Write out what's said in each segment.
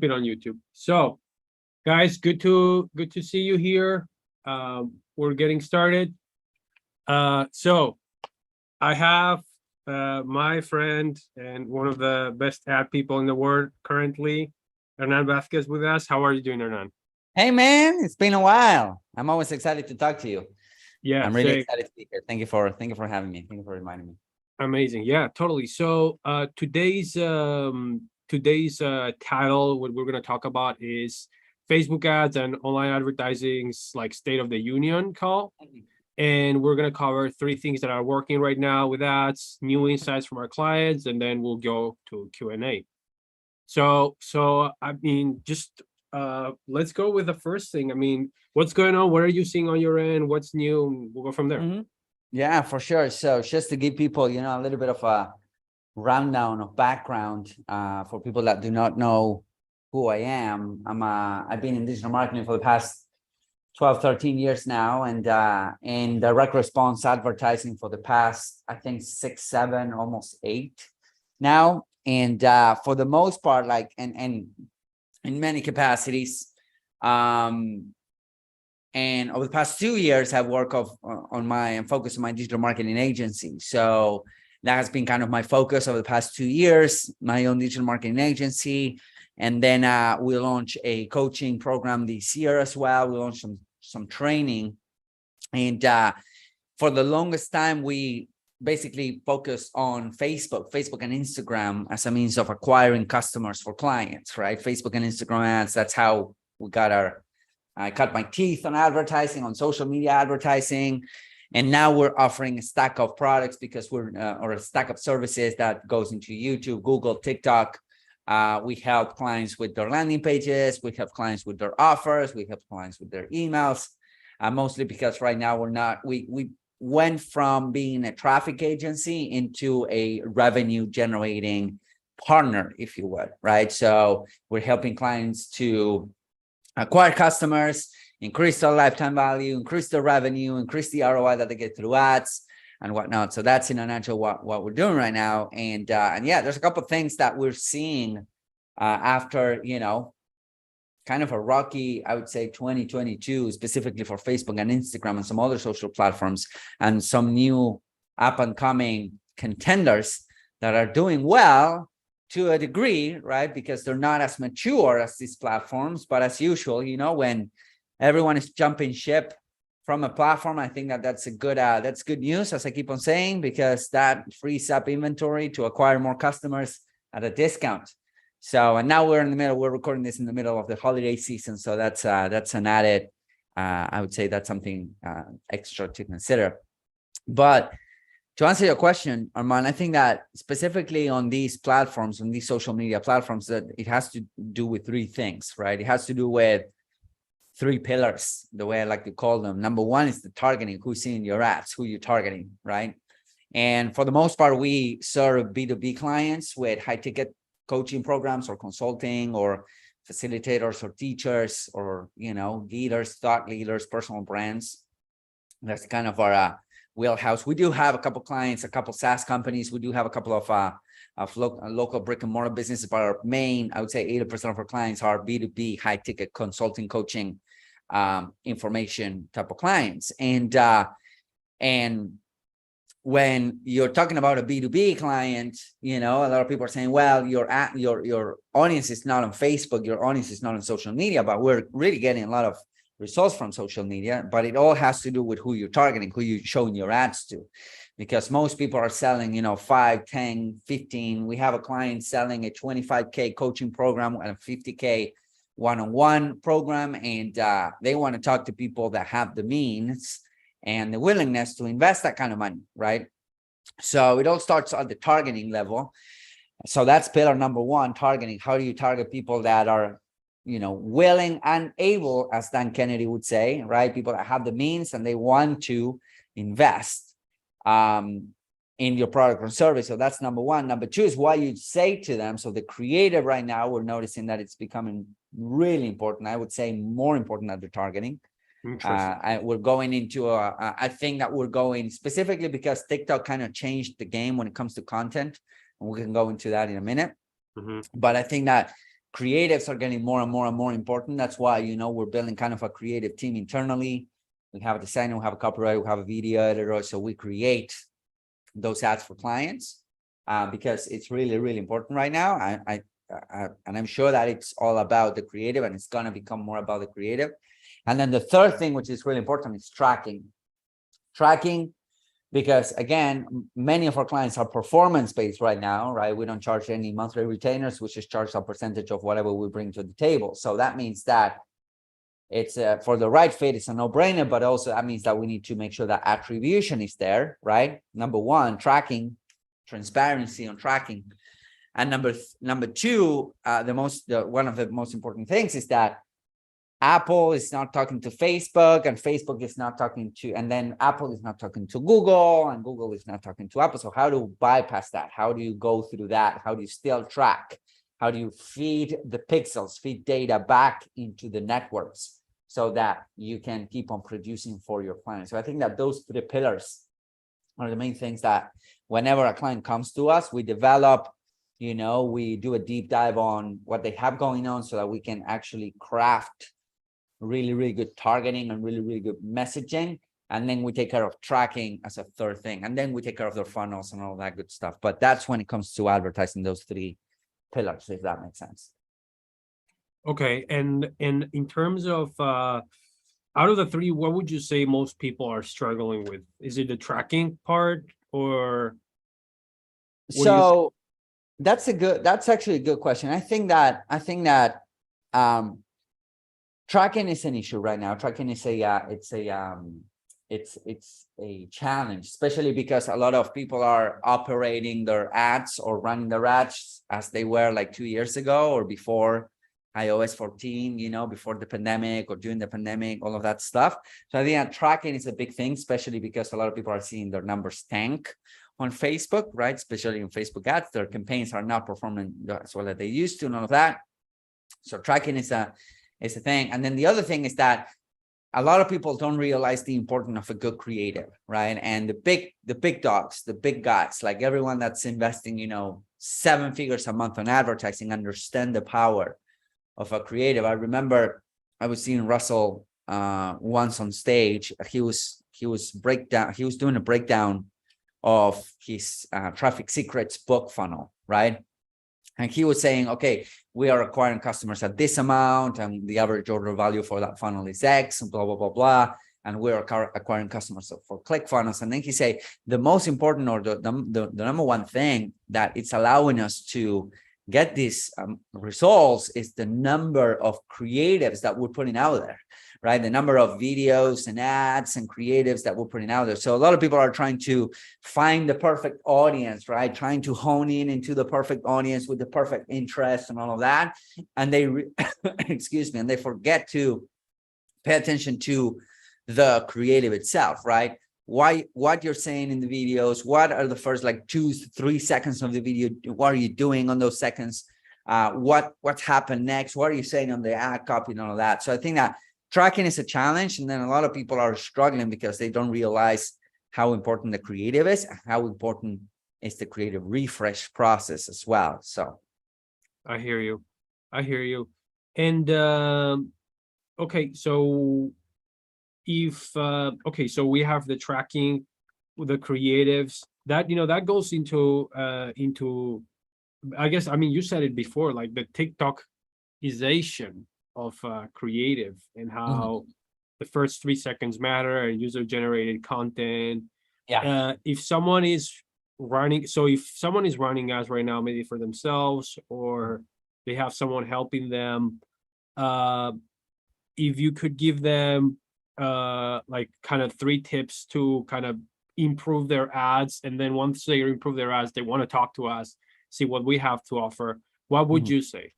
Been on YouTube. So, guys, good to see you here. We're getting started. So I have my friend and one of the best ad people in the world currently, Hernán Vazquez, with us. How are you doing, Hernán? Hey, man, it's been a while. I'm always excited to talk to you. Yeah, I'm really excited to be here. Thank you for having me. Thank you for reminding me. Amazing. Yeah, totally. So today's title, what we're gonna talk about is Facebook ads and online advertising's like State of the Union call. And we're gonna cover three things that are working right now with ads, new insights from our clients, and then we'll go to Q&A. So I mean, just let's go with the first thing. I mean, what's going on? What are you seeing on your end? What's new? We'll go from there. Yeah, for sure. So just to give people, a little bit of a rundown of background for people that do not know who I am. I've been in digital marketing for the past 12, 13 years now, and in direct response advertising for the past, I think 6, 7, almost 8 now. And for the most part, like, and in many capacities, and over the past 2 years, I've worked and focused on my digital marketing agency. So that has been kind of my focus over the past 2 years, my own digital marketing agency. And then we launched a coaching program this year as well. We launched some training. And for the longest time, we basically focused on Facebook and Instagram as a means of acquiring customers for clients, right? Facebook and Instagram ads, that's how we got I cut my teeth on advertising, on social media advertising. And now we're offering a stack of products because or a stack of services that goes into YouTube, Google, TikTok. We help clients with their landing pages. We help clients with their offers. We help clients with their emails, mostly because right now we went from being a traffic agency into a revenue generating partner, if you would, right? So we're helping clients to acquire customers, increase their lifetime value, increase their revenue, increase the ROI that they get through ads and whatnot. So that's in a nutshell what we're doing right now. And yeah, there's a couple of things that we're seeing after, kind of a rocky, I would say 2022, specifically for Facebook and Instagram and some other social platforms, and some new up and coming contenders that are doing well to a degree, right? Because they're not as mature as these platforms, but as usual, when everyone is jumping ship from a platform, I think that's good news, as I keep on saying, because that frees up inventory to acquire more customers at a discount. So, and now we're recording this in the middle of the holiday season. So that's an added, I would say that's something extra to consider. But to answer your question, Arman, I think that specifically on these platforms, on these social media platforms, that it has to do with three things, right? It has to do with three pillars, the way I like to call them. Number one is the targeting, who's seeing your ads, who you're targeting, right? And for the most part, we serve B2B clients with high ticket coaching programs or consulting or facilitators or teachers or, leaders, thought leaders, personal brands. That's kind of our wheelhouse. We do have a couple clients, a couple SaaS companies. We do have a couple of local brick and mortar businesses, but our main, I would say 80% of our clients are B2B, high ticket consulting, coaching, information type of clients. And when you're talking about a B2B client, a lot of people are saying, well, your audience is not on Facebook, your audience is not on social media, but we're really getting a lot of results from social media. But it all has to do with who you're targeting, who you're showing your ads to, because most people are selling, 5, 10, 15. We have a client selling a 25K coaching program and a 50K one-on-one program, and they want to talk to people that have the means and the willingness to invest that kind of money, right? So it all starts at the targeting level. So that's pillar number one, targeting. How do you target people that are, willing and able, as Dan Kennedy would say, right? People that have the means and they want to invest in your product or service. So that's number one. Number two is what you say to them. So the creative right now, we're noticing that it's becoming really important. I would say more important than the targeting. We're going into I think that we're going specifically because TikTok kind of changed the game when it comes to content, and we can go into that in a minute. But I think that creatives are getting more and more and more important. That's why, you know, we're building kind of a creative team internally. We have a designer, we have a copywriter, we have a video editor. So we create those ads for clients because it's really, really important right now. And I'm sure that it's all about the creative, and it's going to become more about the creative. And then the third thing, which is really important, is tracking. Tracking, because again, many of our clients are performance-based right now, right? We don't charge any monthly retainers, we just charge a percentage of whatever we bring to the table. So that means that it's for the right fit, it's a no-brainer, but also that means that we need to make sure that attribution is there, right? Number one, tracking, transparency on tracking. And number two, one of the most important things is that Apple is not talking to Facebook, and Facebook is not talking to, and then Apple is not talking to Google, and Google is not talking to Apple. So how do you bypass that? How do you go through that? How do you still track? How do you feed the pixels, feed data back into the networks so that you can keep on producing for your clients? So I think that those three pillars are the main things that whenever a client comes to us, we develop, you know, we do a deep dive on what they have going on so that we can actually craft really, really good targeting and really, really good messaging. And then we take care of tracking as a third thing. And then we take care of their funnels and all that good stuff. But that's when it comes to advertising, those three pillars, if that makes sense. Okay. And in terms of out of the three, what would you say most people are struggling with? Is it the tracking part, or so that's actually a good question. I think that tracking is an issue right now. Tracking is it's a challenge, especially because a lot of people are operating their ads or running their ads as they were like 2 years ago or before iOS 14, you know, before the pandemic or during the pandemic, all of that stuff. So I think that tracking is a big thing, especially because a lot of people are seeing their numbers tank on Facebook, right? Especially in Facebook ads, their campaigns are not performing as well as they used to, and all of that. So tracking is a thing. And then the other thing is that a lot of people don't realize the importance of a good creative, right? And the big dogs, the big guys, like everyone that's investing, you know, 7 figures a month on advertising, understand the power of a creative. I remember I was seeing Russell once on stage. He was doing a breakdown of his Traffic Secrets book funnel, right? And he was saying, okay, we are acquiring customers at this amount, and the average order value for that funnel is X, and blah, blah, blah, blah. And we're acquiring customers for ClickFunnels. And then he said, the most important, or the number one thing that it's allowing us to get these results is the number of creatives that we're putting out there, right? The number of videos and ads and creatives that we're putting out there. So a lot of people are trying to find the perfect audience, right? Trying to hone in into the perfect audience with the perfect interest and all of that. And they, excuse me, and they forget to pay attention to the creative itself, right? What you're saying in the videos, what are the first like 2-3 seconds of the video, what are you doing on those seconds, what happened next, what are you saying on the ad copy and all of that. So I think that tracking is a challenge, and then a lot of people are struggling because they don't realize how important the creative is, and how important is the creative refresh process as well. So I hear you. And okay, so if okay, so we have the tracking with the creatives that, you know, that goes into I guess, I mean, you said it before, like the TikTokization of creative, and how the first 3 seconds matter, and user generated content. If someone is running ads right now, maybe for themselves, or they have someone helping them, if you could give them like kind of 3 tips to kind of improve their ads, and then once they improve their ads, they want to talk to us, see what we have to offer, what would you say?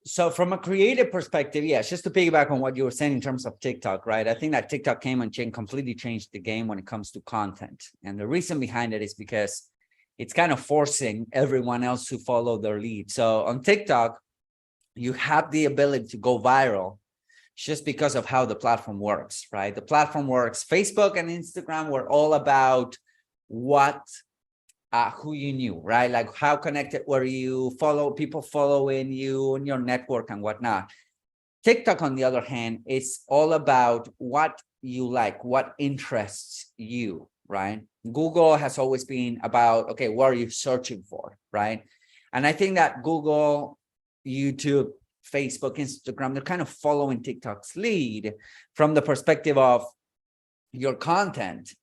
So from a creative perspective, yes, just to piggyback on what you were saying in terms of TikTok, right? I think that TikTok came and completely changed the game when it comes to content. And the reason behind it is because it's kind of forcing everyone else to follow their lead. So on TikTok, you have the ability to go viral just because of how the platform works, right? The platform works. Facebook and Instagram were all about what who you knew, right? Like how connected were you, people following you in your network and whatnot. TikTok, on the other hand, is all about what you like, what interests you, right? Google has always been about, okay, what are you searching for, right? And I think that Google, YouTube, Facebook, Instagram, they're kind of following TikTok's lead from the perspective of your content.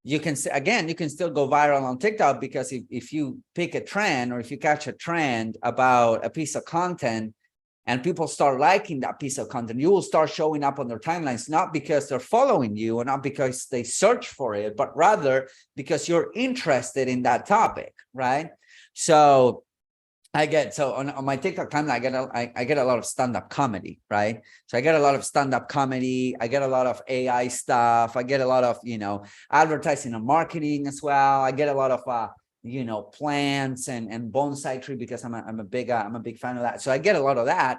You can again, you can still go viral on TikTok because if you pick a trend or if you catch a trend about a piece of content and people start liking that piece of content, you will start showing up on their timelines, not because they're following you or not because they search for it, but rather because you're interested in that topic, right? So on my TikTok timeline, I get a lot of stand-up comedy, right? So I get a lot of stand-up comedy, I get a lot of AI stuff, I get a lot of, advertising and marketing as well. I get a lot of plants and bonsai tree because I'm a big fan of that. So I get a lot of that,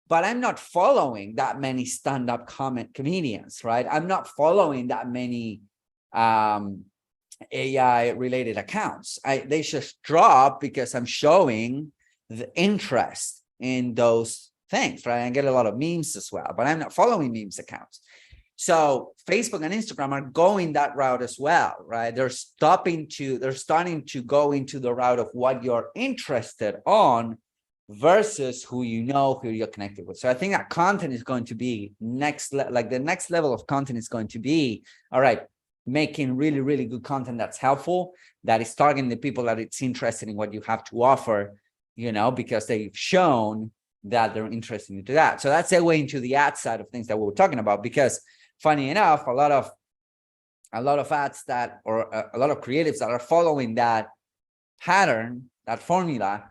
but I'm not following that many stand-up comedians, right? I'm not following that many AI related accounts. They just drop because I'm showing the interest in those things, right? I get a lot of memes as well, but I'm not following memes accounts. So Facebook and Instagram are going that route as well, right? They're starting to go into the route of what you're interested on versus who you're connected with. So I think that content is going to be the next level of content is going to be, all right, making really, really good content that's helpful, that is targeting the people that it's interested in what you have to offer, because they've shown that they're interested into that. So that's a way into the ad side of things that we were talking about, because funny enough, a lot of ads or a lot of creatives that are following that pattern, that formula,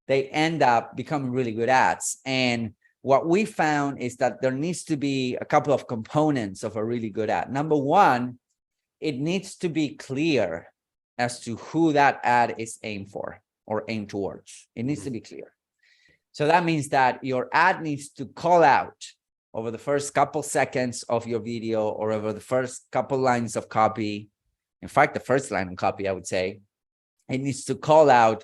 they end up becoming really good ads. And what we found is that there needs to be a couple of components of a really good ad. Number one, it needs to be clear as to who that ad is aimed for or aimed towards. It needs to be clear. So that means that your ad needs to call out over the first couple seconds of your video or over the first couple lines of copy. In fact, the first line of copy, I would say, it needs to call out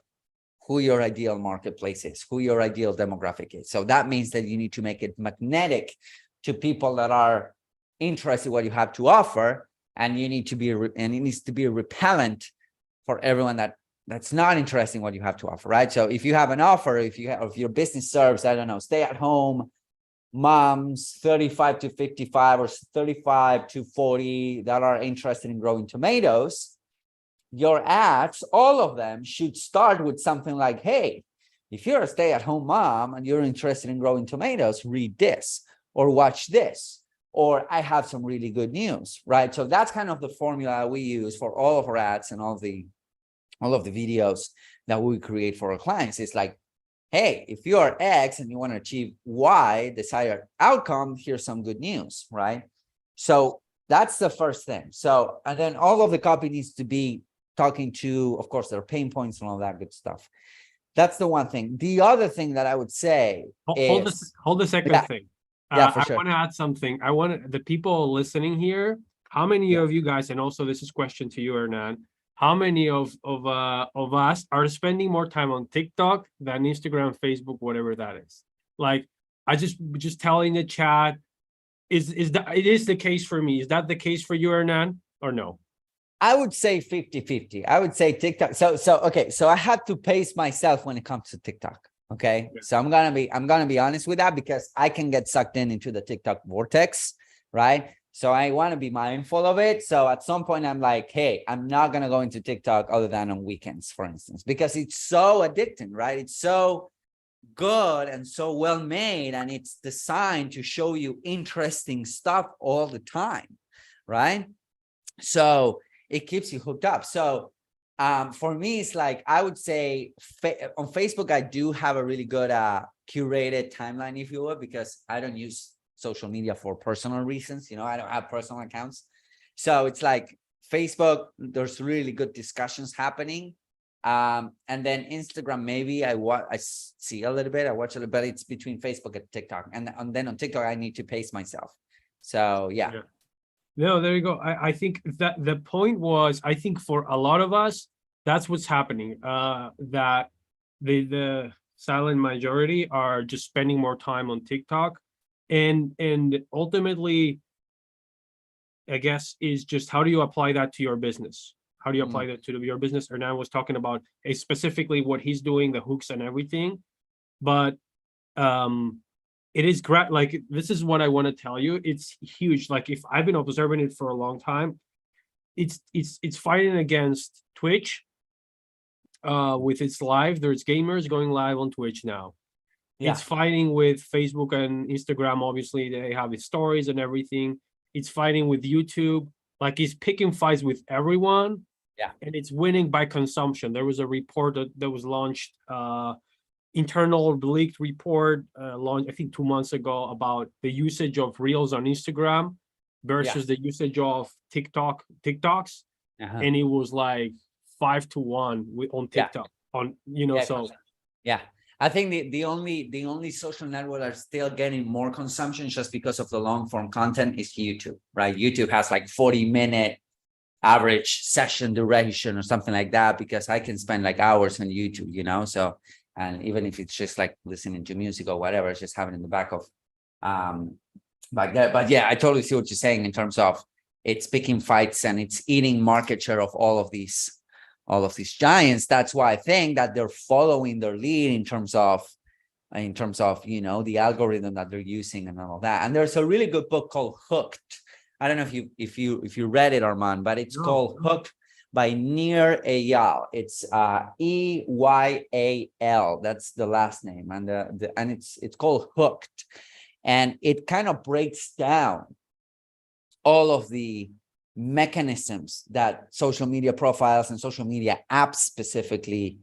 who your ideal marketplace is, who your ideal demographic is. So that means that you need to make it magnetic to people that are interested in what you have to offer. And you need to be, and it needs to be repellent for everyone that's not interested in what you have to offer, right? So if you have an offer, if your business serves, I don't know, stay-at-home moms 35 to 55 or 35 to 40 that are interested in growing tomatoes, your ads, all of them should start with something like, hey, if you're a stay-at-home mom and you're interested in growing tomatoes, read this or watch this. Or I have some really good news, right? So that's kind of the formula we use for all of our ads and all of the videos that we create for our clients. It's like, hey, if you are X and you want to achieve Y desired outcome, here's some good news, right? So that's the first thing. So, and then all of the copy needs to be talking to, of course, their pain points and all that good stuff. That's the one thing. The other thing that I would say hold the second thing. Yeah, for I sure. want to add something. I want the people listening here. How many of you guys, and also this is question to you, Hernan, how many of us are spending more time on TikTok than Instagram, Facebook, whatever that is? Like, I just tell in the chat, is that it is the case for me? Is that the case for you, Hernan, or no? I would say 50-50. I would say TikTok. So I had to pace myself when it comes to TikTok. Okay. Yeah. So I'm gonna be honest with that because I can get sucked into the TikTok vortex, right? So I want to be mindful of it. So at some point I'm like, hey, I'm not gonna go into TikTok other than on weekends, for instance, because it's so addicting, right? It's so good and so well made, and it's designed to show you interesting stuff all the time, right? So it keeps you hooked up. So for me, it's like, I would say on Facebook, I do have a really good curated timeline, if you will, because I don't use social media for personal reasons. I don't have personal accounts. So it's like Facebook, there's really good discussions happening. And then Instagram, maybe I see a little bit, I watch a little bit, it's between Facebook and TikTok. And then on TikTok, I need to pace myself. So yeah. No, there you go. I think that the point was, I think for a lot of us, that's what's happening. That the silent majority are just spending more time on TikTok, and ultimately, I guess, is just how do you apply that to your business? How do you apply that to your business? Hernan was talking about specifically what he's doing, the hooks and everything, but it is great. Like, this is what I want to tell you. It's huge. Like, if I've been observing it for a long time, it's fighting against Twitch with its live. There's gamers going live on Twitch now. Yeah. It's fighting with Facebook and Instagram. Obviously, they have its stories and everything. It's fighting with YouTube. Like, it's picking fights with everyone. Yeah. And it's winning by consumption. There was a report that was launched, internal leaked report launched, I think 2 months ago, about the usage of Reels on Instagram versus the usage of TikToks. And it was like 5-1 on TikTok. On so yeah. I think the only social network that are still getting more consumption just because of the long form content is YouTube, right? YouTube has like 40-minute average session duration or something like that, because I can spend like hours on YouTube, so, and even if it's just like listening to music or whatever, it's just having in the back of but yeah, I totally see what you're saying in terms of it's picking fights and it's eating market share of all of these giants. That's why I think that they're following their lead in terms of the algorithm that they're using and all of that. And there's a really good book called Hooked. I don't know if you read it, Arman, but it's called Hooked by Nir Eyal. It's Eyal. That's the last name, and it's called Hooked, and it kind of breaks down all of the mechanisms that social media profiles and social media apps specifically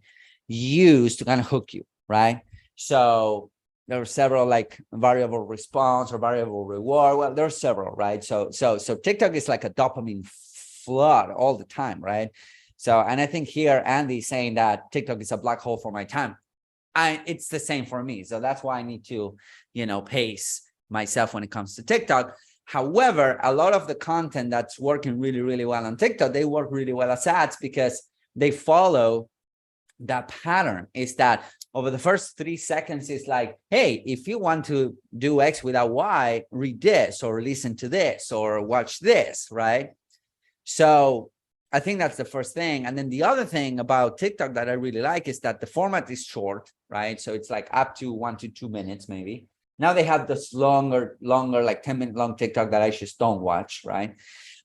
use to kind of hook you, right? So there are several, like variable response or variable reward. Well, there are several, right? So TikTok is like a dopamine flood all the time, right? So, and I think here Andy's saying that TikTok is a black hole for my time. It's the same for me. So that's why I need to, pace myself when it comes to TikTok. However, a lot of the content that's working really, really well on TikTok, they work really well as ads because they follow that pattern. Is that over the first 3 seconds, it's like, hey, if you want to do X without Y, read this or listen to this or watch this, right? So I think that's the first thing. And then the other thing about TikTok that I really like is that the format is short, right? So it's like up to 1 to 2 minutes, maybe. Now they have this longer, like 10-minute long TikTok that I just don't watch, right?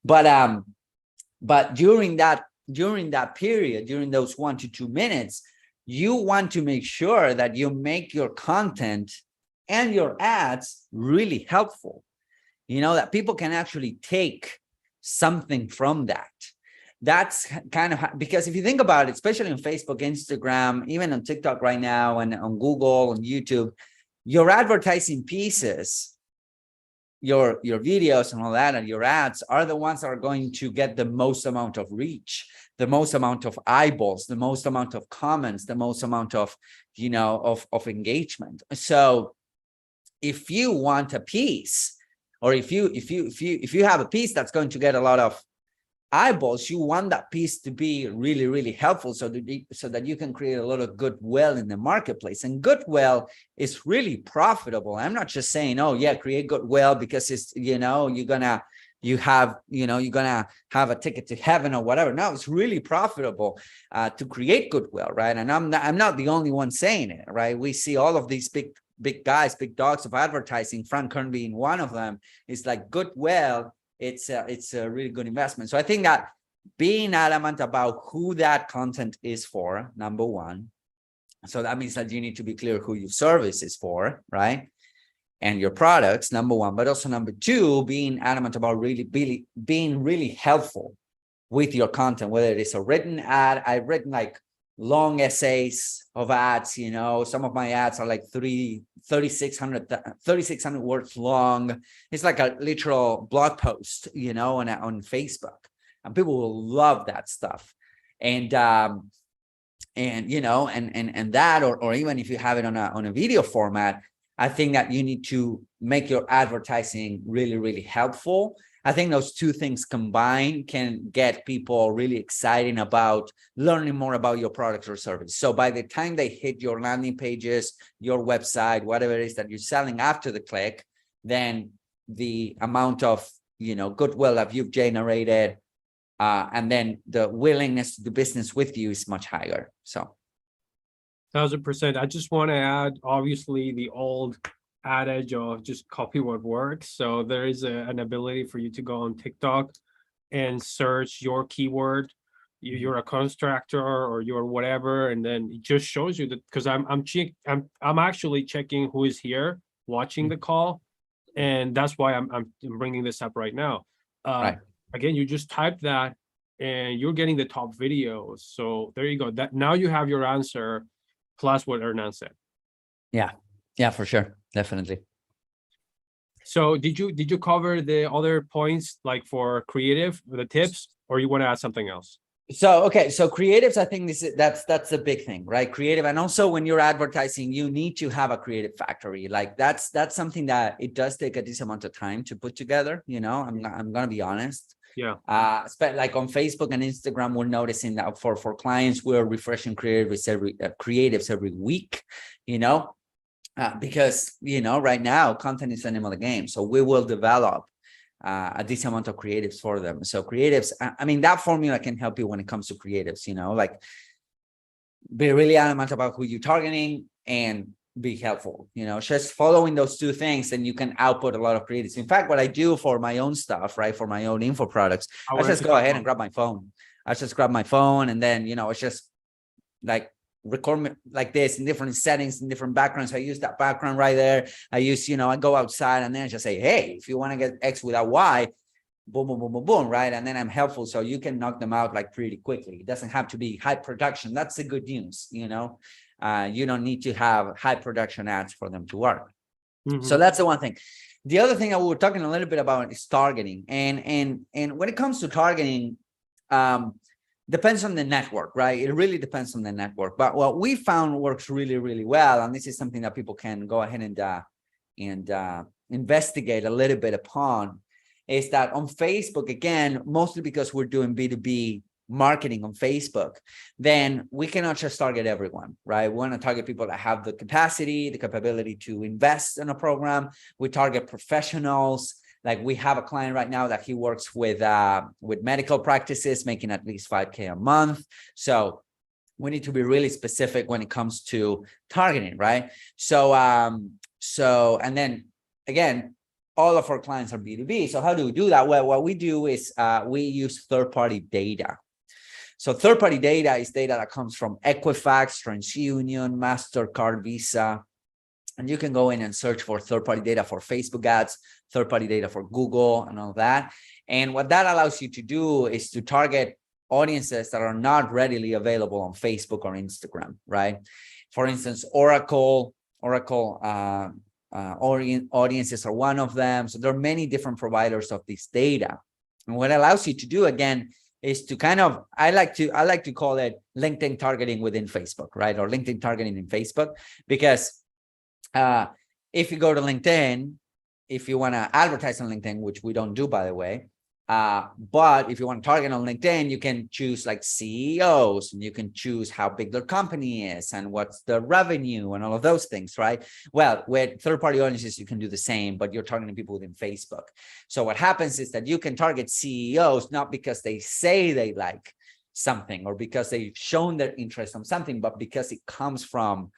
But during that period, during those 1 to 2 minutes, you want to make sure that you make your content and your ads really helpful, that people can actually take something from that. That's kind of because if you think about it, especially on Facebook, Instagram, even on TikTok right now, and on Google, on YouTube, your advertising pieces, your videos and all that, and your ads are the ones that are going to get the most amount of reach, the most amount of eyeballs, the most amount of comments, the most amount of, of engagement. So if you want a piece, or if you have a piece that's going to get a lot of eyeballs, you want that piece to be really, really helpful so that you can create a lot of goodwill in the marketplace. And goodwill is really profitable. I'm not just saying, oh yeah, create goodwill because it's, you're gonna have a ticket to heaven or whatever. No, it's really profitable to create goodwill, right? And I'm not the only one saying it, right? We see all of these big guys, big dogs of advertising, Frank Kern being one of them. It's like goodwill. It's a really good investment. So I think that being adamant about who that content is for, number one. So that means that you need to be clear who your service is for, right? And your products, number one. But also number two, being adamant about being really helpful with your content, whether it is a written ad. I've written like long essays of ads, some of my ads are like 3,600 words long. It's like a literal blog post, on Facebook, and people will love that stuff. And that, or even if you have it on a video format, I think that you need to make your advertising really, really helpful. I think those two things combined can get people really excited about learning more about your product or service. So by the time they hit your landing pages, your website, whatever it is that you're selling after the click, then the amount of, goodwill that you've generated, and then the willingness to do business with you is much higher. So 1,000%. I just want to add, obviously, the old adage of just copy what works. So there is an ability for you to go on TikTok and search your keyword. You're a contractor or you're whatever, and then it just shows you that, because I'm actually checking who is here watching the call, and that's why I'm bringing this up right now. Right. Again, you just type that and you're getting the top videos. So there you go. That now you have your answer plus what Hernán said. Yeah, for sure. Definitely. So did you cover the other points, like for creative, the tips, or you want to add something else? So creatives, I think that's a big thing, right? Creative, and also when you're advertising, you need to have a creative factory. Like that's something that it does take a decent amount of time to put together. I'm gonna be honest. Yeah. Like on Facebook and Instagram, we're noticing that for clients, we're refreshing creatives every week. Because right now content is the name of the game, so we will develop a decent amount of creatives for them. So creatives, I mean, that formula can help you when it comes to creatives, like be really adamant about who you're targeting and be helpful, just following those two things, and you can output a lot of creatives. In fact, what I do for my own stuff, right, for my own info products, I just go ahead and grab my phone. And then, it's just like record like this in different settings, in different backgrounds. I use that background right there. I use, I go outside and then I just say, hey, if you want to get X without Y, boom, boom, boom, boom, boom, right? And then I'm helpful. So you can knock them out like pretty quickly. It doesn't have to be high production. That's the good news, you don't need to have high production ads for them to work. Mm-hmm. So that's the one thing. The other thing that we were talking a little bit about is targeting. And when it comes to targeting, depends on the network, right? It really depends on the network. But what we found works really, really well, and this is something that people can go ahead and investigate a little bit upon, is that on Facebook, again, mostly because we're doing B2B marketing on Facebook, then we cannot just target everyone, right? We want to target people that have the capacity, the capability to invest in a program. We target professionals. Like we have a client right now that he works with medical practices, making at least $5,000 a month. So we need to be really specific when it comes to targeting, right? So and then again, all of our clients are B2B. So how do we do that? Well, what we do is we use third-party data. So third-party data is data that comes from Equifax, TransUnion, MasterCard, Visa. And you can go in and search for third-party data for Facebook ads, third-party data for Google and all that. And what that allows you to do is to target audiences that are not readily available on Facebook or Instagram, right? For instance, Oracle audiences are one of them. So there are many different providers of this data. And what it allows you to do, again, is to kind of, I like to call it LinkedIn targeting within Facebook, right? Or LinkedIn targeting in Facebook, because if you go to LinkedIn, if you want to advertise on LinkedIn, which we don't do, by the way, but if you want to target on LinkedIn, you can choose like CEOs, and you can choose how big their company is and what's the revenue and all of those things, right? Well, with third-party audiences, you can do the same, but you're targeting people within Facebook. So what happens is that you can target CEOs not because they say they like something or because they've shown their interest on something, but because it comes from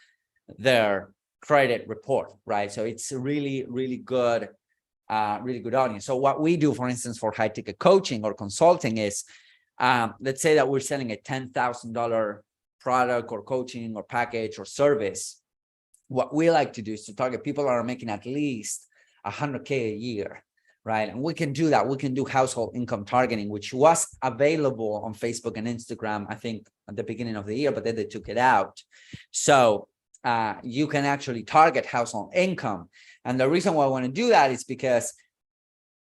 their credit report, right? So it's a really, really good audience. So what we do, for instance, for high ticket coaching or consulting is, let's say that we're selling a $10,000 product or coaching or package or service. What we like to do is to target people that are making at least $100K a year, right? And we can do that. We can do household income targeting, which was available on Facebook and Instagram, I think at the beginning of the year, but then they took it out. So you can actually target household income. And the reason why I want to do that is because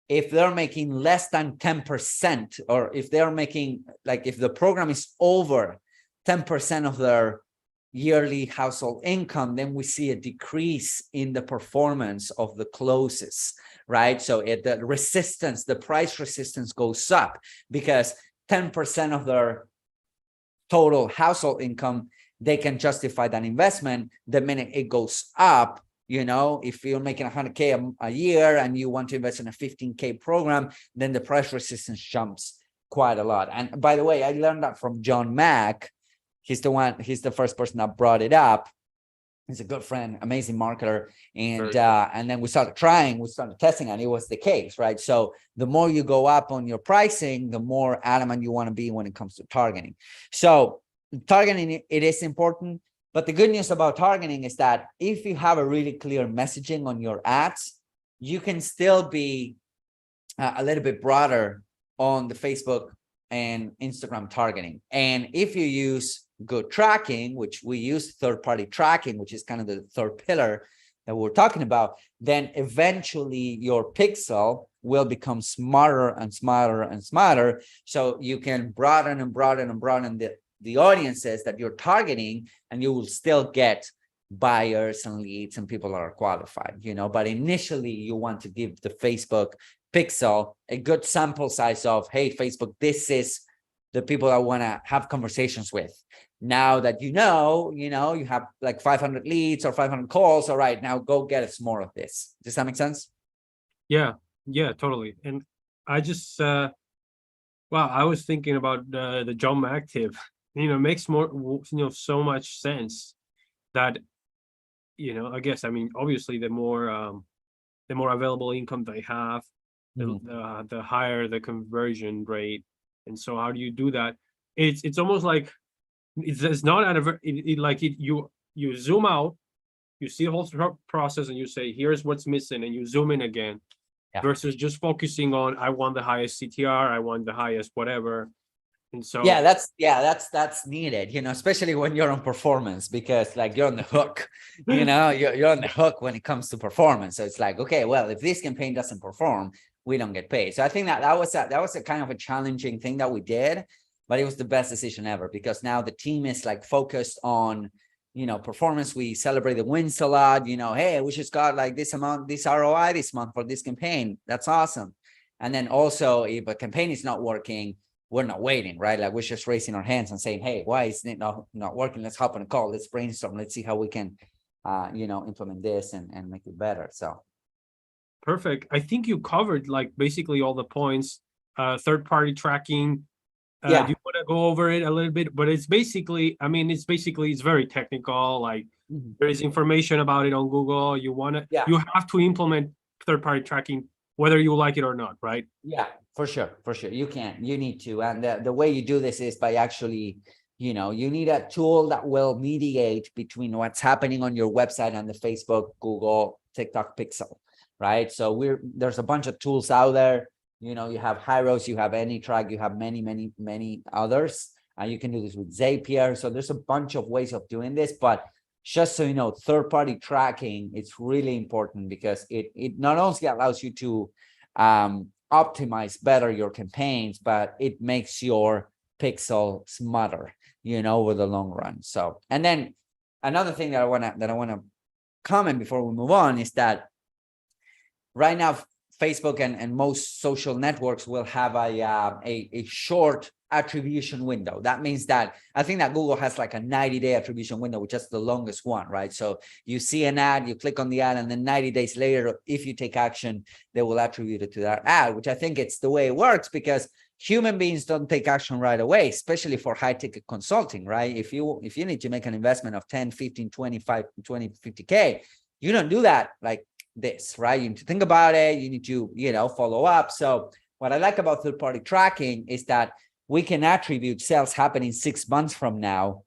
if they're making less than 10%, or if they're making, like if the program is over 10% of their, yearly household income, then we see a decrease in the performance of the closes, right? So the resistance, the price resistance goes up because 10% of their total household income, they can justify that investment. The minute it goes up, if you're making 100K a year and you want to invest in a 15K program, then the price resistance jumps quite a lot. And by the way, I learned that from John Mack. He's the first person that brought it up. He's a good friend, amazing marketer. And then we started testing, and it was the case, right? So the more you go up on your pricing, the more adamant you want to be when it comes to targeting. So targeting, it is important. But the good news about targeting is that if you have a really clear messaging on your ads, you can still be a little bit broader on the Facebook and Instagram targeting. And if you use good tracking, which we use third-party tracking, which is kind of the third pillar that we're talking about, then eventually your pixel will become smarter and smarter and smarter. So you can broaden and broaden and broaden the audiences that you're targeting, and you will still get buyers and leads and people that are qualified, but initially you want to give the Facebook pixel a good sample size of, hey, Facebook, this is the people I want to have conversations with. Now that you have like 500 leads or 500 calls, all right, now go get us more of this. Does that make sense? Yeah, totally. And I just, I was thinking about the John Mack tip. Makes more, so much sense that, I guess, obviously the more available income they have, the higher the conversion rate. And so how do you do that? It's almost like it's not you zoom out, you see the whole process, and you say, here's what's missing, and you zoom in again, versus just focusing on, I want the highest CTR, I want the highest whatever. And so that's needed, especially when you're on performance, because like you're on the hook, you're on the hook when it comes to performance. So it's like, okay, well, if this campaign doesn't perform, we don't get paid. So I think that was a kind of a challenging thing that we did, but it was the best decision ever, because now the team is like focused on, performance. We celebrate the wins a lot, hey, we just got like this amount, this ROI this month for this campaign. That's awesome. And then also, if a campaign is not working, we're not waiting, right? Like we're just raising our hands and saying, hey, why is it not working? Let's hop on a call. Let's brainstorm. Let's see how we can, implement this and make it better. So. Perfect. I think you covered like basically all the points. Third-party tracking. Do you want to go over it a little bit? But it's basically, it's very technical. Like there is information about it on Google. You have to implement third-party tracking whether you like it or not, right? Yeah, for sure. You need to. And the way you do this is by actually, you need a tool that will mediate between what's happening on your website and the Facebook, Google, TikTok pixel, right? So there's a bunch of tools out there. You have Hyros, you have AnyTrack, you have many others. And you can do this with Zapier. So there's a bunch of ways of doing this, but just so you know, third-party tracking, it's really important because it not only allows you to optimize better your campaigns, but it makes your pixel smarter, over the long run. So, and then another thing that I want to comment before we move on is that right now, Facebook and most social networks will have a short attribution window. That means that I think that Google has like a 90-day attribution window, which is the longest one, right? So you see an ad, you click on the ad, and then 90 days later, if you take action, they will attribute it to that ad, which I think it's the way it works, because human beings don't take action right away, especially for high-ticket consulting, right? If you need to make an investment of 10, 15, 25, 20, 50K, you don't do that like this, right? You need to think about it. You need to, follow up. So what I like about third-party tracking is that we can attribute sales happening 6 months from now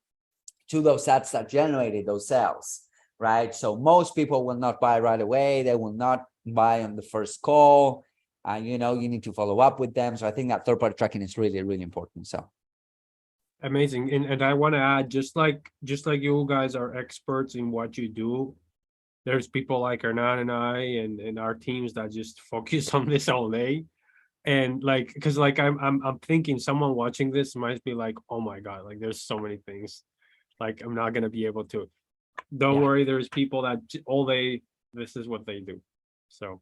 to those ads that generated those sales, right? So most people will not buy right away. They will not buy on the first call. You need to follow up with them. So I think that third-party tracking is really, really important. So. Amazing. And I want to add, just like you guys are experts in what you do, there's people like Hernán and I and our teams that just focus on this all day. And like, because like I'm thinking someone watching this might be like, oh my God, like there's so many things Like, I'm not gonna be able to. Don't Yeah. worry, there's people that this is what they do. So,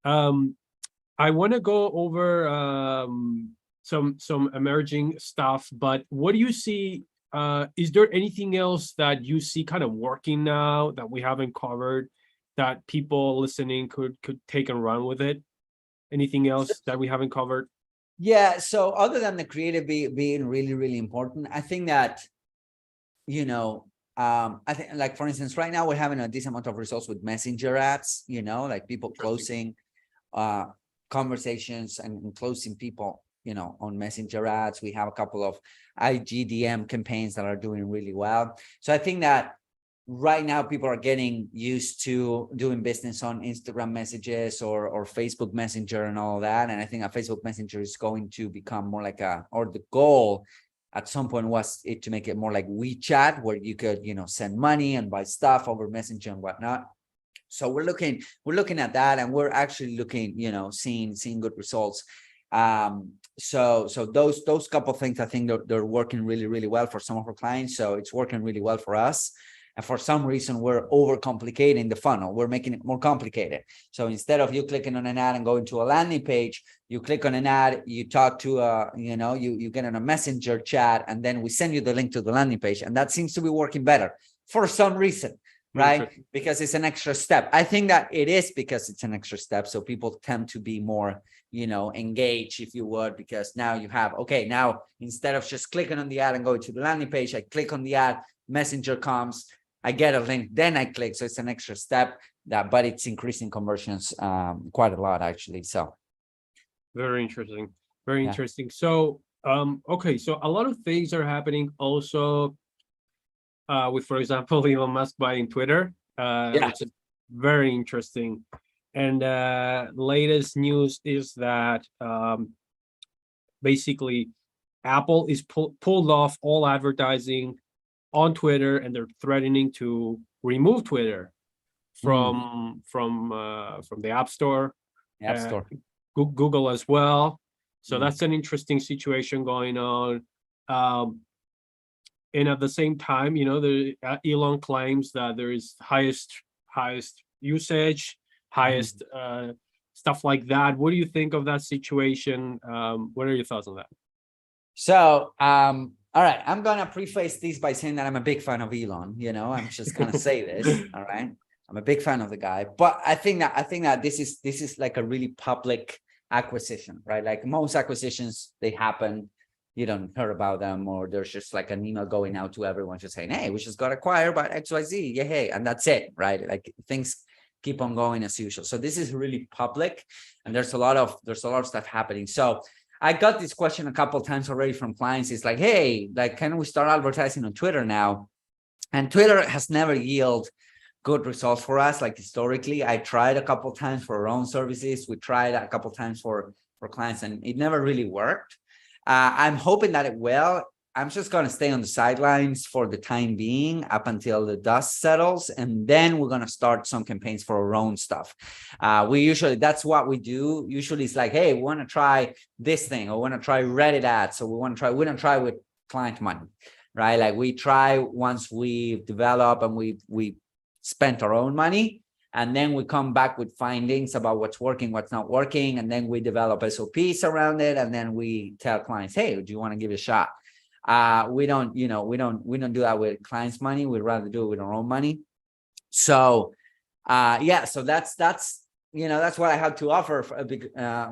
I want to go over some emerging stuff, but what do you see? Is there anything else that you see kind of working now that we haven't covered that people listening could take and run with it? Anything else that we haven't covered? Yeah. So other than the creative being really, really important, I think that, I think, like, for instance, right now we're having a decent amount of results with messenger ads, like people closing conversations and closing people, on messenger ads. We have a couple of IGDM campaigns that are doing really well. So I think that right now people are getting used to doing business on Instagram messages or Facebook Messenger and all that. And I think a Facebook Messenger is going to become more like or the goal at some point was it to make it more like WeChat, where you could, send money and buy stuff over Messenger and whatnot. So we're looking at that, and we're actually looking, seeing good results. So those couple of things, I think they're working really, really well for some of our clients. So it's working really well for us. And for some reason, we're overcomplicating the funnel. We're making it more complicated. So instead of you clicking on an ad and going to a landing page, you click on an ad, you talk to you get in a messenger chat, and then we send you the link to the landing page. And that seems to be working better for some reason, right? Because it's an extra step. I think that it is because it's an extra step. So people tend to be more, engaged, if you would, because now you have, okay, now instead of just clicking on the ad and going to the landing page, I click on the ad, messenger comes, I get a link, then I click. So it's an extra step but it's increasing conversions quite a lot, actually. So very interesting. Very interesting. So, okay. So a lot of things are happening also with, for example, Elon Musk buying Twitter, which is very interesting. And latest news is that basically Apple is pulled off all advertising on Twitter, and they're threatening to remove Twitter from the App Store, Google as well. So that's an interesting situation going on. And at the same time, Elon claims that there is highest usage, highest stuff like that. What do you think of that situation? What are your thoughts on that? So, all right, I'm gonna preface this by saying that I'm a big fan of Elon. I'm just gonna say this. All right, I'm a big fan of the guy, but I think that this is like a really public acquisition, right? Like most acquisitions, they happen, you don't hear about them, or there's just like an email going out to everyone just saying, hey, we just got acquired by XYZ, yeah, hey, and that's it, right? Like things keep on going as usual. So this is really public, and there's a lot of stuff happening. So I got this question a couple of times already from clients. It's like, hey, like, can we start advertising on Twitter now? And Twitter has never yielded good results for us. Like historically, I tried a couple of times for our own services. We tried a couple of times for clients, and it never really worked. I'm hoping that it will. I'm just going to stay on the sidelines for the time being up until the dust settles. And then we're going to start some campaigns for our own stuff. That's what we do. Usually it's like, hey, we want to try this thing, or we want to try Reddit ads. So we don't try with client money, right? Like we try once we develop and we spent our own money. And then we come back with findings about what's working, what's not working. And then we develop SOPs around it. And then we tell clients, hey, do you want to give it a shot? We don't do that with clients' money. We'd rather do it with our own money. So, so that's what I have to offer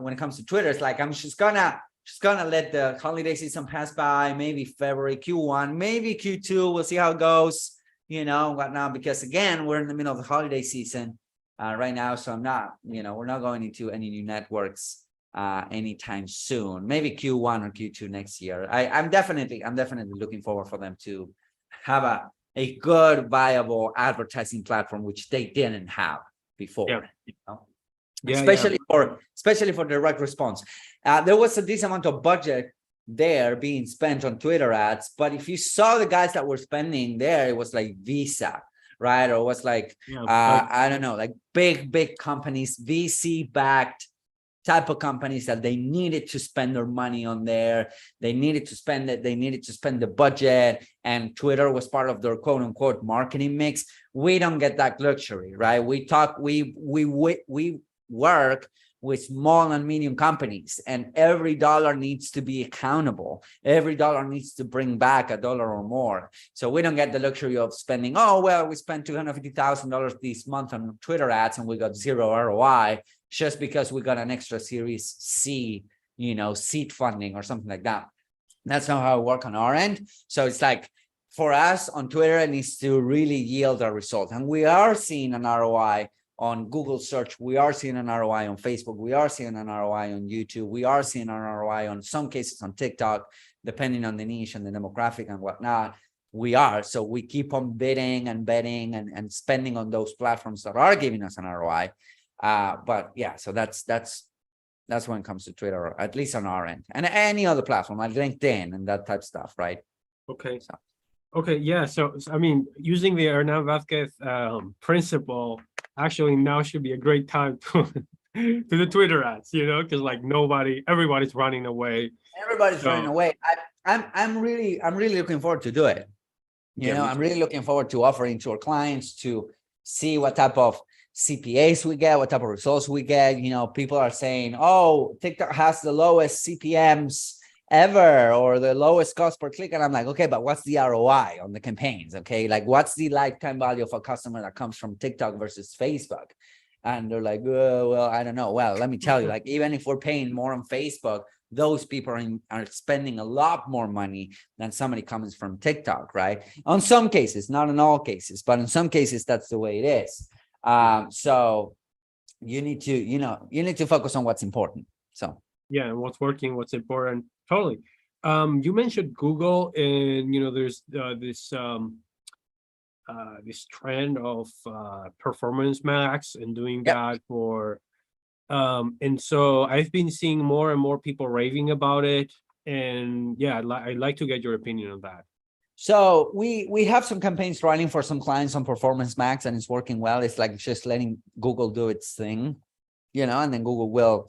when it comes to Twitter. It's like, I'm just gonna let the holiday season pass by, maybe February, Q1, maybe Q2. We'll see how it goes, whatnot, because again, we're in the middle of the holiday season right now. So I'm not, we're not going into any new networks anytime soon, maybe Q1 or Q2 next year. I'm definitely looking forward for them to have a good, viable advertising platform, which they didn't have before. Especially for direct response. There was a decent amount of budget there being spent on Twitter ads, but if you saw the guys that were spending there, it was like Visa, right? Or it was like I don't know, like big companies, VC backed type of companies that they needed to spend their money on there. They needed to spend it. They needed to spend the budget, and Twitter was part of their quote unquote marketing mix. We don't get that luxury, right? We work with small and medium companies, and every dollar needs to be accountable. Every dollar needs to bring back $1 or more. So we don't get the luxury of spending, oh, well, we spent $250,000 this month on Twitter ads and we got 0 ROI just because we got an extra Series C, seed funding or something like that. That's not how it works on our end. So it's like, for us on Twitter, it needs to really yield a result. And we are seeing an ROI on Google search. We are seeing an ROI on Facebook. We are seeing an ROI on YouTube. We are seeing an ROI on some cases on TikTok, depending on the niche and the demographic and whatnot. We are. So we keep on bidding and betting and spending on those platforms that are giving us an ROI. But yeah, so that's when it comes to Twitter, or at least on our end, and any other platform like LinkedIn and that type of stuff, right? Okay. So. Okay, yeah. So I mean, using the Hernán Vazquez principle, actually now should be a great time to the Twitter ads, because like everybody's running away. Everybody's running away. I'm really looking forward to do it. I'm really looking forward to offering to our clients to see what type of CPAs we get, what type of results we get. People are saying, oh, TikTok has the lowest CPMs ever, or the lowest cost per click. And I'm like, okay, but what's the ROI on the campaigns? Okay, like what's the lifetime value of a customer that comes from TikTok versus Facebook? And they're like, oh, well, I don't know. Well, let me tell you, like, even if we're paying more on Facebook, those people are spending a lot more money than somebody comes from TikTok, right? On some cases, not in all cases, but in some cases, that's the way it is. So you need to focus on what's important. So yeah, and what's working, what's important. Totally. You mentioned Google, and there's this trend of performance max and doing that for and so I've been seeing more and more people raving about it, and yeah, I'd like to get your opinion on that. So we have some campaigns running for some clients on Performance Max, and it's working well. It's like just letting Google do its thing, and then Google will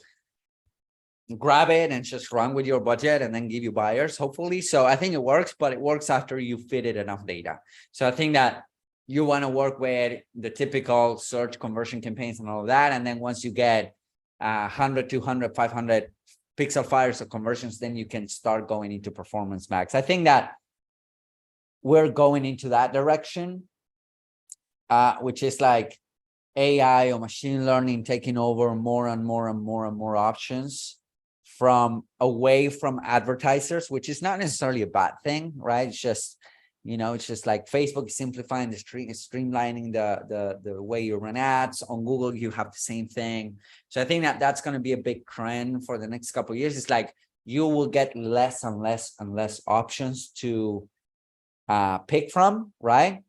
grab it and just run with your budget and then give you buyers, hopefully. So I think it works, but it works after you fit it enough data. So I think that you want to work with the typical search conversion campaigns and all of that. And then once you get 100, 200, 500 pixel fires of conversions, then you can start going into Performance Max. I think that we're going into that direction, which is like AI or machine learning taking over more and more options from away from advertisers, which is not necessarily a bad thing, right? It's just, it's just like Facebook is simplifying streamlining the way you run ads. On Google, you have the same thing. So I think that that's going to be a big trend for the next couple of years. It's like you will get less and less options to pick from, right?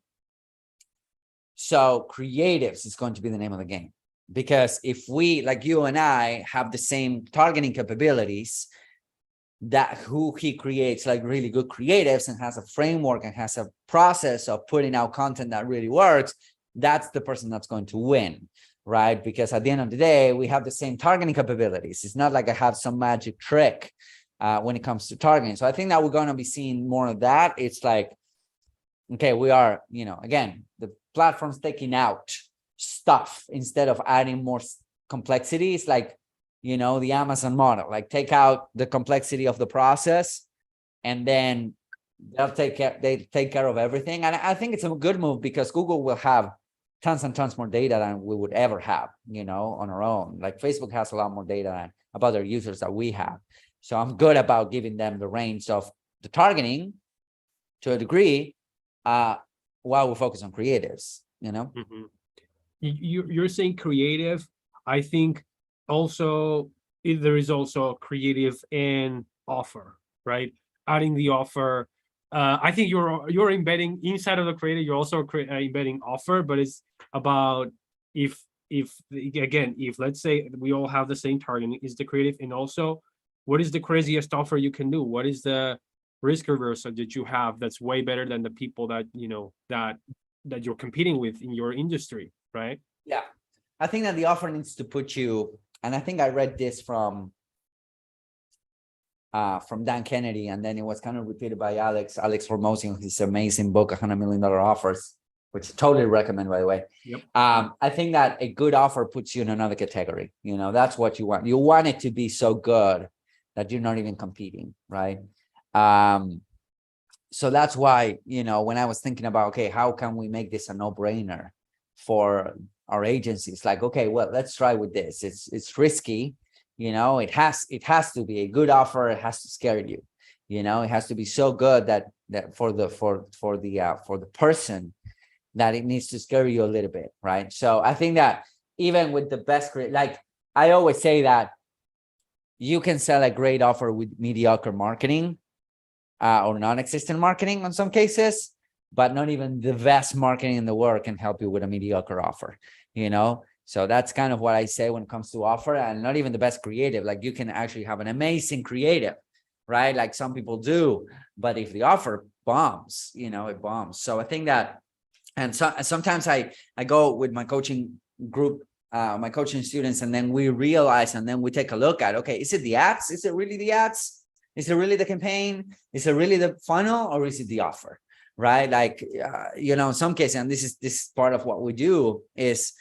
So creatives is going to be the name of the game. Because if we, like you and I, have the same targeting capabilities, that who he creates like really good creatives and has a framework and has a process of putting out content that really works, that's the person that's going to win, right? Because at the end of the day, we have the same targeting capabilities. It's not like I have some magic trick when it comes to targeting. So I think that we're going to be seeing more of that. It's like, okay, we are, again, the platform's taking out stuff instead of adding more complexity. It's like, the Amazon model, like take out the complexity of the process and then they take care of everything. And I think it's a good move because Google will have tons and tons more data than we would ever have, on our own. Like Facebook has a lot more data about their users that we have. So I'm good about giving them the reins of the targeting to a degree while we focus on creatives, Mm-hmm. You're saying creative. I think also there is also creative and offer, right? Adding the offer. I think you're embedding inside of the creative. You're also embedding offer, but it's about if let's say we all have the same targeting, is the creative, and also what is the craziest offer you can do? What is the risk reversal that you have that's way better than the people that that you're competing with in your industry, right? Yeah, I think that the offer needs to put you and I think I read this from Dan Kennedy, and then it was kind of repeated by Alex Hormozi in his amazing book, $100 Million Offers, which I totally recommend, by the way. Yep. I think that a good offer puts you in another category. That's what you want. You want it to be so good that you're not even competing, right? So that's why, when I was thinking about, okay, how can we make this a no-brainer for our agencies? Like, okay, well, let's try with this. It's risky. It has to be a good offer. It has to scare you. It has to be so good that for the person, that it needs to scare you a little bit, right? So I think that even with the best, like I always say that you can sell a great offer with mediocre marketing or non-existent marketing in some cases, but not even the best marketing in the world can help you with a mediocre offer, So that's kind of what I say when it comes to offer, and not even the best creative. Like you can actually have an amazing creative, right? Like some people do, but if the offer bombs, it bombs. So I think that, and so sometimes I go with my coaching group, my coaching students, and then we realize, and then we take a look at, okay, is it the ads? Is it really the ads? Is it really the campaign? Is it really the funnel, or is it the offer? Right? Like, in some cases, and this is part of what we do is,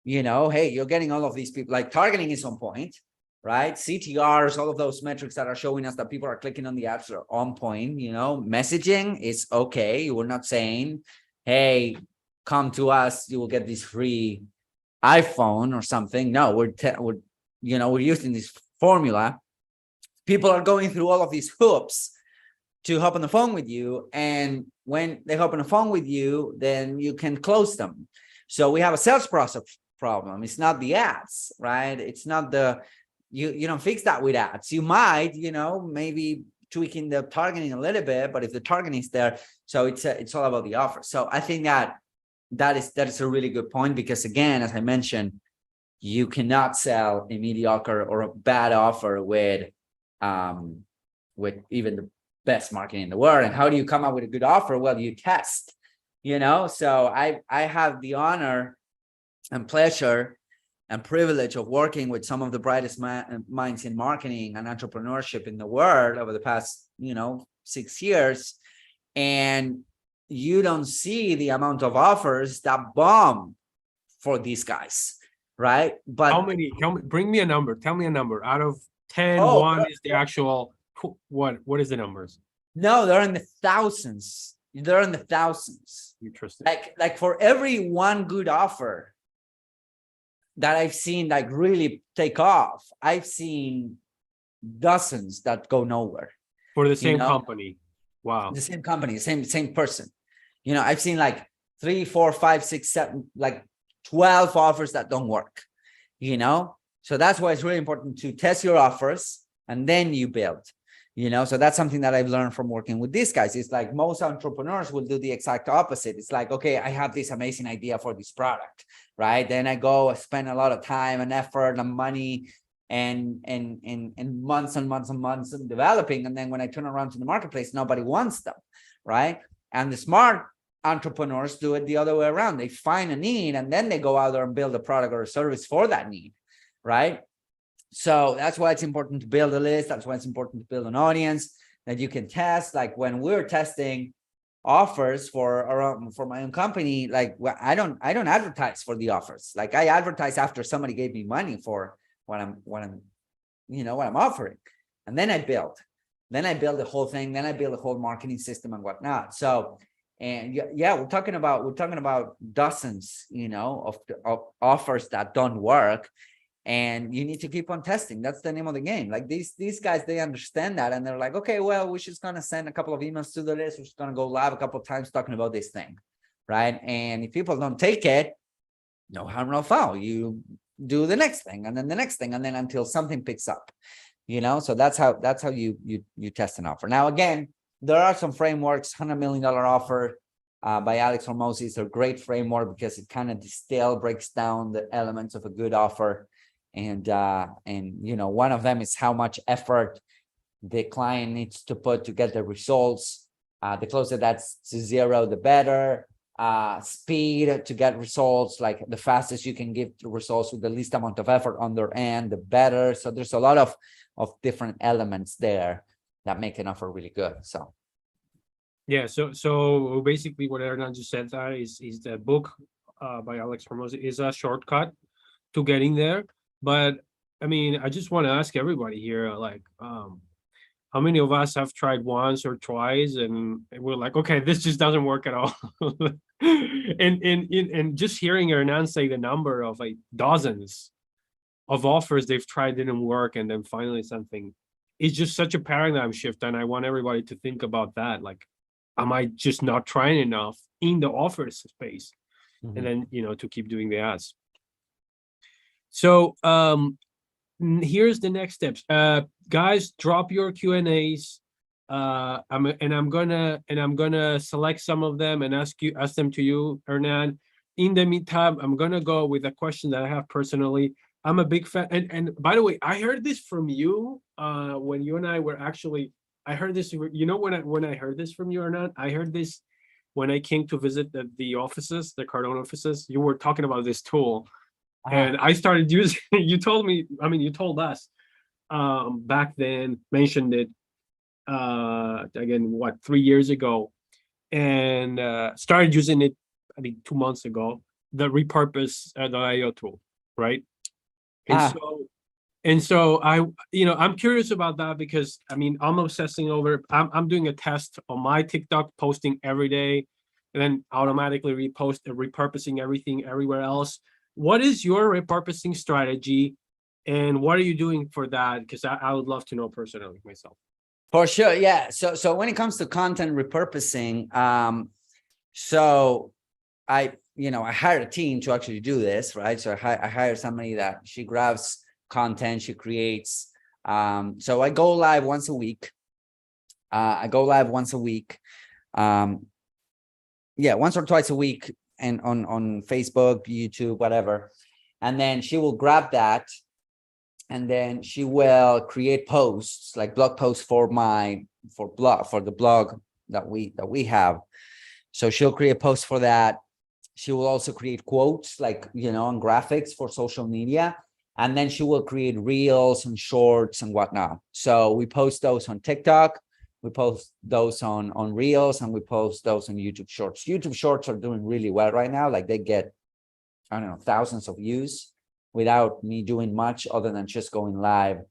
hey, you're getting all of these people, like targeting is on point, right? CTRs, all of those metrics that are showing us that people are clicking on the ads are on point. Messaging is okay. We're not saying, hey, come to us, you will get this free iPhone or something. No, we're using this formula. People are going through all of these hoops to hop on the phone with you, and when they hop on the phone with you, then you can close them. So we have a sales process problem. It's not the ads, right? It's not you don't fix that with ads. You might, maybe tweaking the targeting a little bit, but if the targeting is there, so it's all about the offer. So I think that is a really good point, because again, as I mentioned, you cannot sell a mediocre or a bad offer with even the best marketing in the world. And how do you come up with a good offer? Well, you test, so I have the honor and pleasure and privilege of working with some of the brightest minds in marketing and entrepreneurship in the world over the past 6 years, and you don't see the amount of offers that bomb for these guys, right? But how many? Bring me a number. Tell me a number. Out of 10, Oh, one is the actual. What is the numbers? no, they're in the thousands. They're in the thousands. Interesting. Like for every one good offer that I've seen like really take off, I've seen dozens that go nowhere. For the same company. Wow. The same company, same person. I've seen like 3, 4, 5, 6, 7, like 12 offers that don't work. So that's why it's really important to test your offers and then you build. So that's something that I've learned from working with these guys. It's like most entrepreneurs will do the exact opposite. It's like, okay, I have this amazing idea for this product, right? Then I go spend a lot of time and effort and money and months and months and months in developing. And then when I turn around to the marketplace, nobody wants them, right? And the smart entrepreneurs do it the other way around. They find a need and then they go out there and build a product or a service for that need, right? So that's why it's important to build a list. That's why it's important to build an audience that you can test. Like when we're testing offers for my own company, like I don't advertise for the offers. Like I advertise after somebody gave me money for what I'm offering, and then I build the whole thing. Then I build a whole marketing system and whatnot. So, and yeah, we're talking about dozens, of offers that don't work. And you need to keep on testing. That's the name of the game. Like these guys, they understand that. And they're like, okay, well, we're just going to send a couple of emails to the list. We're just going to go live a couple of times talking about this thing. Right. And if people don't take it, no harm, no foul. You do the next thing and then the next thing. And then until something picks up, so that's how you test an offer. Now, again, there are some frameworks. $100 million offer by Alex Hormozi is a great framework because it kind of breaks down the elements of a good offer. And one of them is how much effort the client needs to put to get the results. The closer that's to zero, the better. speed to get results, like the fastest you can give the results with the least amount of effort on their end, the better. So there's a lot of different elements there that make an offer really good. So Yeah, so basically what Hernan just said that is the book by Alex Hormozi is a shortcut to getting there. But I mean, I just want to ask everybody here, like, how many of us have tried once or twice and we're like, okay, this just doesn't work at all. And just hearing Hernan say the number of like dozens of offers they've tried didn't work, and then finally something, it's just such a paradigm shift. And I want everybody to think about that. Like, am I just not trying enough in the offers space? And then, to keep doing the ads. So here's the next steps. Guys, drop your Q&As. I'm gonna select some of them and ask them to you, Hernan. In the meantime, I'm gonna go with a question that I have personally. I'm a big fan, and by the way, I heard this from you when you and I were actually. I heard this. When I heard this from you, Hernan, I heard this when I came to visit the offices, the Cardone offices. You were talking about this tool, and I started using. You told me. I mean, you told us back then. Mentioned it again. What, 3 years ago, and started using it. I mean, 2 months ago. The repurpose.io tool, right? And so I'm curious about that because I mean, I'm obsessing over. I'm doing a test on my TikTok, posting every day, and then automatically repurposing everything everywhere else. What is your repurposing strategy, and what are you doing for that? Because I would love to know personally myself. For sure, yeah. So when it comes to content repurposing, so I hired a team to actually do this, right? So I hired somebody that she grabs content, she creates. So I go live once a week. Once or twice a week, and on Facebook, YouTube, whatever. And then she will grab that, and then she will create posts, like blog posts for the blog that we have. So she'll create posts for that. She will also create quotes, like, and graphics for social media. And then she will create reels and shorts and whatnot. So we post those on TikTok, we post those on reels, and we post those on YouTube shorts. YouTube shorts are doing really well right now. Like, they get, I don't know, thousands of views without me doing much other than just going live,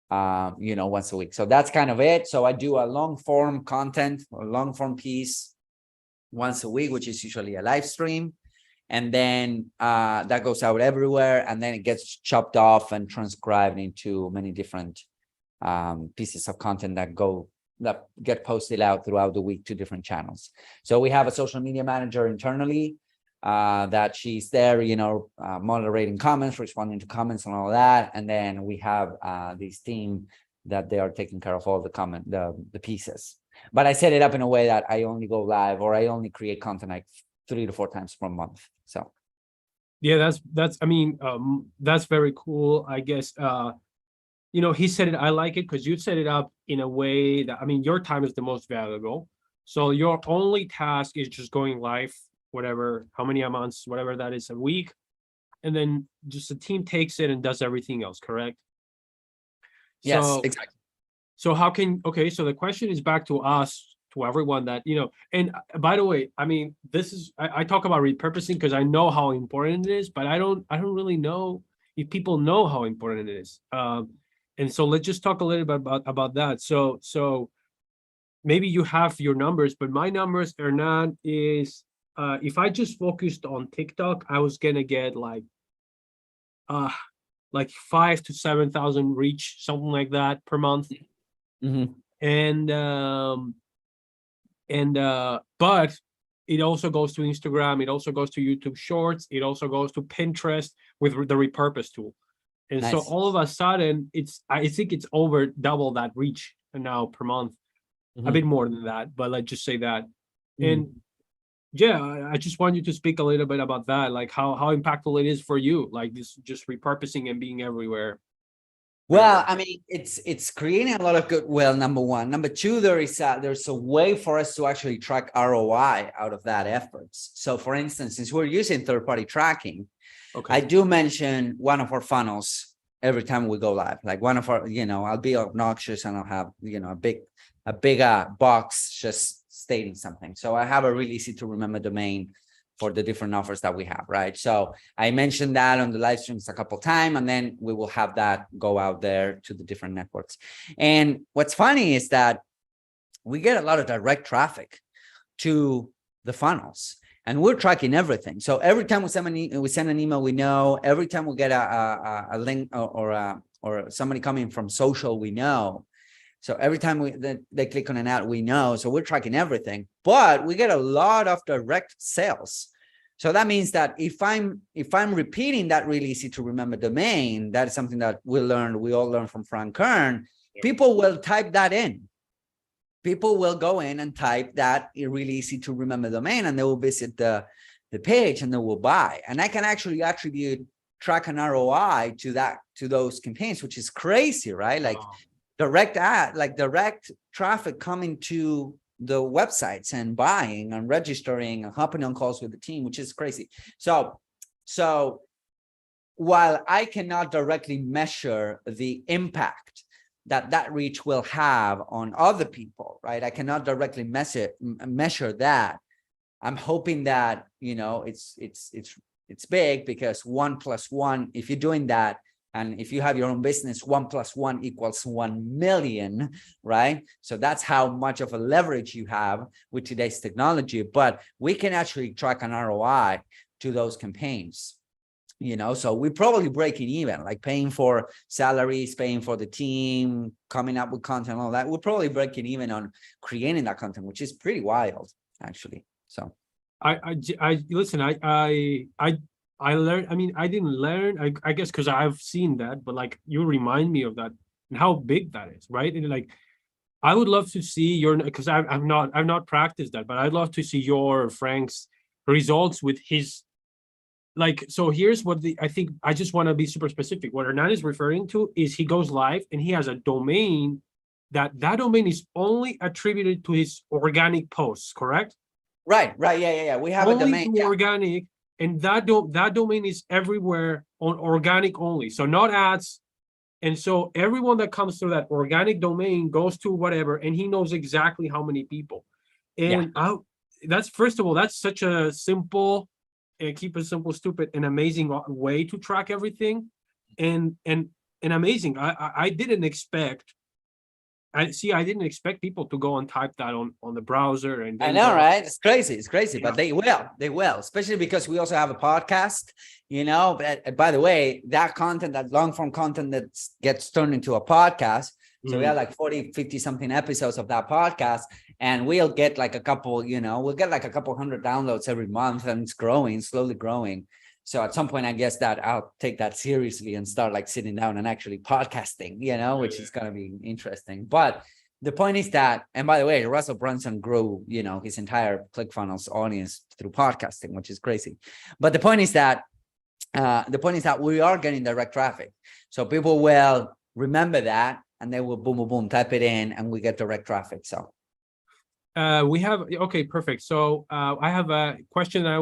once a week. So that's kind of it. So I do a long form content, a long form piece once a week, which is usually a live stream. And then that goes out everywhere, and then it gets chopped off and transcribed into many different pieces of content that get posted out throughout the week to different channels. So we have a social media manager internally that she's there, moderating comments, responding to comments and all that. And then we have this team that they are taking care of all the pieces. But I set it up in a way that I only go live, or I only create content like 3 to 4 times per month. So yeah, that's that's very cool. I guess he said it. I like it because you set it up in a way that, I mean, your time is the most valuable. So your only task is just going live, whatever, how many amounts, whatever that is, a week, and then just the team takes it and does everything else. Correct? Yes, exactly. So so the question is back to us, to everyone that, and by the way, I mean, I talk about repurposing because I know how important it is, but I don't really know if people know how important it is. And so let's just talk a little bit about that. So maybe you have your numbers, but my numbers are not, if I just focused on TikTok, I was gonna get like 5,000 to 7,000 reach, something like that, per month. But it also goes to Instagram, it also goes to YouTube Shorts, it also goes to Pinterest with the repurpose tool. And Nice. So all of a sudden, I think it's over double that reach now per month, a bit more than that, but let's just say that. And yeah, I just want you to speak a little bit about that, like how impactful it is for you, like this just repurposing and being everywhere. Well, I mean, it's creating a lot of goodwill, number one. Number two, there's a way for us to actually track ROI out of that efforts. So for instance, since we're using third-party tracking, Okay. I do mention one of our funnels every time we go live. Like one of our, I'll be obnoxious and I'll have, a big box just stating something. So I have a really easy to remember domain for the different offers that we have, right? So I mentioned that on the live streams a couple of times, and then we will have that go out there to the different networks. And what's funny is that we get a lot of direct traffic to the funnels, and we're tracking everything. So every time we send an email, we know. Every time we get a link or somebody coming from social, we know. So every time they click on an ad, we know. So we're tracking everything, but we get a lot of direct sales. So that means that if I'm repeating that really easy to remember domain, that is something that we all learned from Frank Kern. People will type that in. People will go in and type that really easy to remember domain, and they will visit the page and they will buy. And I can actually attribute track and ROI to those campaigns, which is crazy, right? Like direct traffic coming to the websites and buying and registering and hopping on calls with the team, which is crazy. So while I cannot directly measure the impact that reach will have on other people, right? I cannot directly measure that. I'm hoping that, it's big, because 1 + 1, if you're doing that, and if you have your own business, 1 + 1 = 1 million, right? So that's how much of a leverage you have with today's technology. But we can actually track an ROI to those campaigns, so we're probably breaking even, like paying for salaries, paying for the team, coming up with content, all that. We're probably breaking even on creating that content, which is pretty wild, actually. So I listen, I learned, I mean, I didn't learn, I guess, because I've seen that, but like you remind me of that and how big that is, right? And like, I would love to see because I've not practiced that, but I'd love to see your Frank's results with his, like, so here's what I think, I just want to be super specific. What Hernán is referring to is he goes live and he has a domain that domain is only attributed to his organic posts, correct? Right. Yeah. We have Only a domain. to organic. And that domain is everywhere on organic only, so not ads. And so everyone that comes through that organic domain goes to whatever, and he knows exactly how many people. And that's, first of all, that's such a simple, and keep it simple, stupid, and amazing way to track everything. And amazing. I didn't expect. I didn't expect people to go and type that on the browser. And I know, right? It's crazy. Yeah. But they will, especially because we also have a podcast, But by the way, that content, that long form content that gets turned into a podcast. So we have like 40, 50 something episodes of that podcast, and we'll get like a couple, we'll get like a couple hundred downloads every month, and it's growing, slowly growing. So at some point, I guess that I'll take that seriously and start like sitting down and actually podcasting, which is going to be interesting. But the point is that, and by the way, Russell Brunson grew, his entire ClickFunnels audience through podcasting, which is crazy. But the point is that we are getting direct traffic. So people will remember that, and they will boom, boom, boom, type it in, and we get direct traffic. So we have, okay, perfect. So I have a question that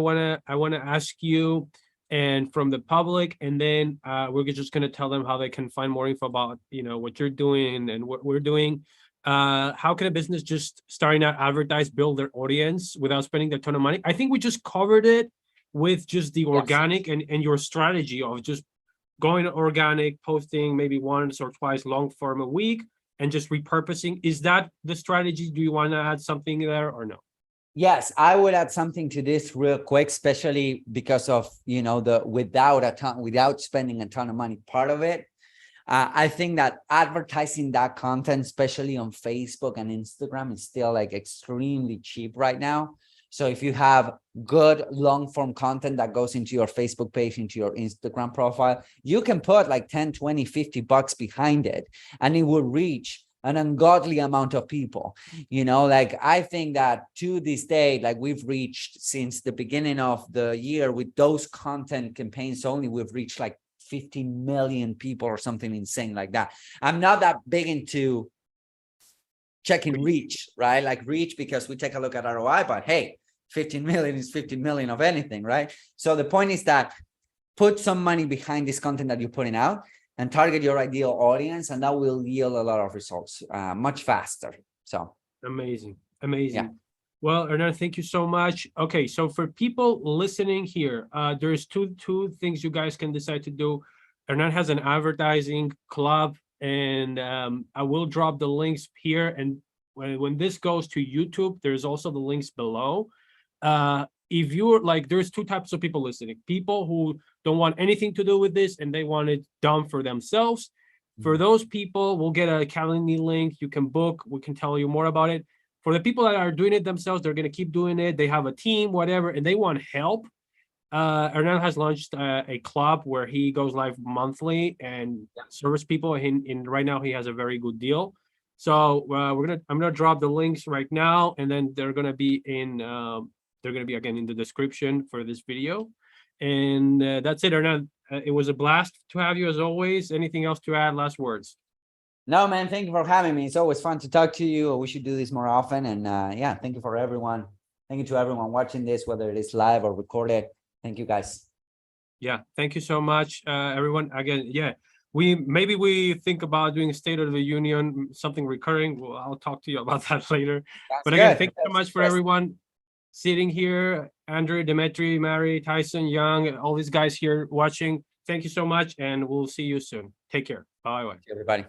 I wanna ask you, and from the public, and then we're just going to tell them how they can find more info about what you're doing and what we're doing. How can a business just starting out advertise, build their audience without spending a ton of money? I think we just covered it with just the organic and your strategy of just going organic, posting maybe once or twice long form a week, and just repurposing. Is that the strategy? Do you want to add something there or no? Yes, I would add something to this real quick, especially because of, the without spending a ton of money part of it. I think that advertising that content, especially on Facebook and Instagram, is still like extremely cheap right now. So if you have good long form content that goes into your Facebook page, into your Instagram profile, you can put like 10, 20, $50 behind it, and it will reach an ungodly amount of people. I think that to this day, like we've reached since the beginning of the year with those content campaigns only, we've reached like 15 million people or something insane like that. I'm not that big into checking reach, right? Like reach, because we take a look at ROI, but hey, 15 million is 15 million of anything, right? So the point is that put some money behind this content that you're putting out and target your ideal audience, and that will yield a lot of results much faster. So amazing. Amazing. Yeah. Well, Hernán, thank you so much. Okay, so for people listening here, there's two things you guys can decide to do. Hernán has an advertising club, and I will drop the links here. And when this goes to YouTube, there's also the links below. If you're like, there's two types of people listening: people who don't want anything to do with this and they want it done for themselves. For those people, we'll get a Calendly link. You can book. We can tell you more about it. For the people that are doing it themselves, they're going to keep doing it. They have a team, whatever, and they want help. Hernán has launched a club where he goes live monthly and service people. And right now he has a very good deal. So I'm gonna drop the links right now, and then they're gonna be again in the description for this video. And that's it, Hernán. It was a blast to have you as always. Anything else to add? Last words. No, man, thank you for having me. It's always fun to talk to you. We should do this more often. And yeah, thank you for everyone. Thank you to everyone watching this, whether it is live or recorded. Thank you, guys. Yeah, thank you so much, everyone. Again, yeah, we think about doing a State of the Union, something recurring. Well, I'll talk to you about that later. But again, thank you so much for everyone sitting here. Andrew, Dimitri, Mary, Tyson, Young, all these guys here watching. Thank you so much, and we'll see you soon. Take care. Bye-bye. Everybody.